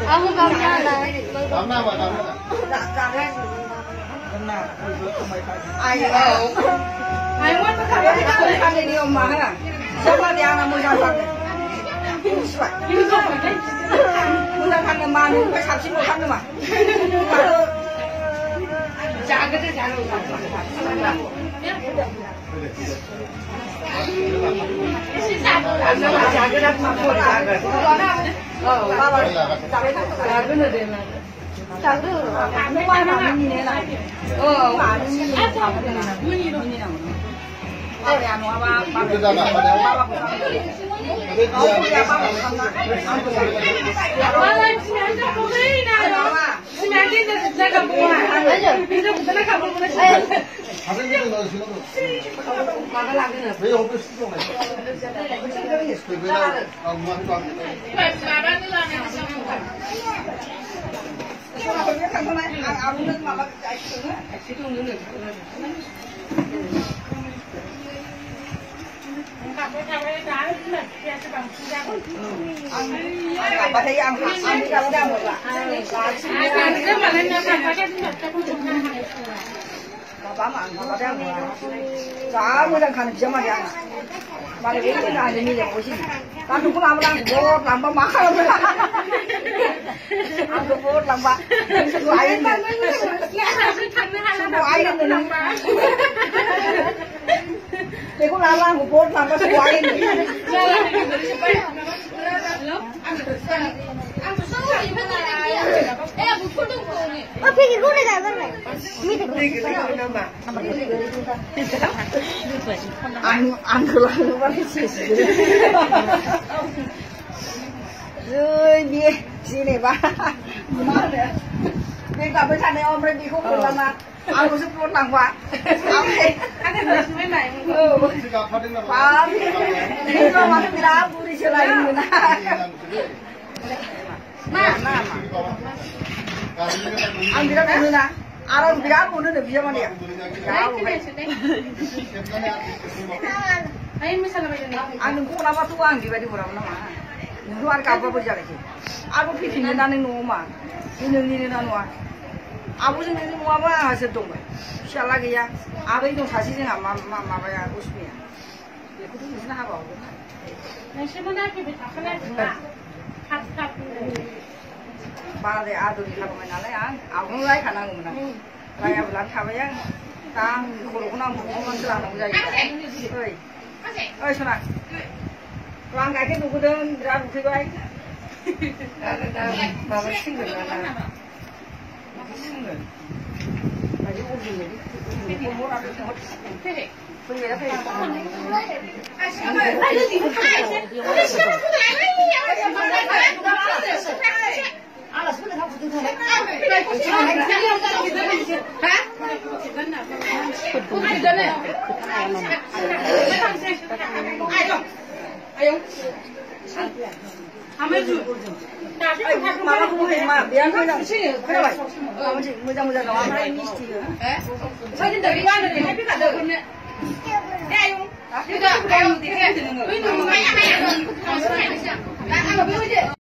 Ông cầm ra này. Cầm nào mà cầm nào. Ai ai muốn nó khăn đi ông mà hả? Sao mà đi ăn mua ra khăn? Mua ra khăn mà mình phải sắm xin một khăn nữa mà. Chả cái gì chả đâu. Chả cái đó mà mua ra rồi. Ba ba. Chả cái nữa đi mà. Chả cái nó mai mà mình như thế này. Mà mình như thế này. Đây là nó ba ba. Bà thấy ăn đi ra ra một là bà mà bà ra một giá mới đang khăn chấm mà ăn bà lấy cái này thì mình làm gì ta cũng làm ba má làm ăn vô làm ba không ai nữa không ai nữa thế cũng làm một bốn làm ba không ai nữa Pergi gue udah datang nih. Angkulan mana sih? Rồi đi sini ba. Mana? Đi gặp với thằng này ông đây đi không được làm mà. Anh có sức muốn làm quá. Anh thấy mấy này. Ba. Đi qua mà cái đá bu đi chơi lại người na. Nah. Ang bilang ano na? Araw bilang mo na biya man yan. Ayun masala ba yun? Ang ko na ba tuwang di ba di mura naman. Luar ka pa ba jale ki. Ako pitin na nang numa. Inung na nuwa. Ako sing ni mo ba ha se tong ba. Siya lagi ya. Ako itong sashi sing ma ba ya usmi ya. Ko to misna ha ba. Nasi mo na ki bita kana na. Hat. Ba de ado ni lagu mana lah, aku mulai kana ngumna. Kaya bulan khabaya, tang khuru na mo mo sala na mujai. Oi sana. Rang kai ke nuku den dra uthi bai. Ba ba single na. Single. Aji uthi ni. Ni mo ra ke mo. Pun ya ke. Alas pun dah betul betul. Ayo. Kami tu. Mama aku mungkin mak biar kau jangan sini. Kenapa? Kamu sih mudah-mudahan awak mana ini mesti. Saya tidak biar ada, tapi tak ada. Ayo. Kita ayo tiga. Ini mana?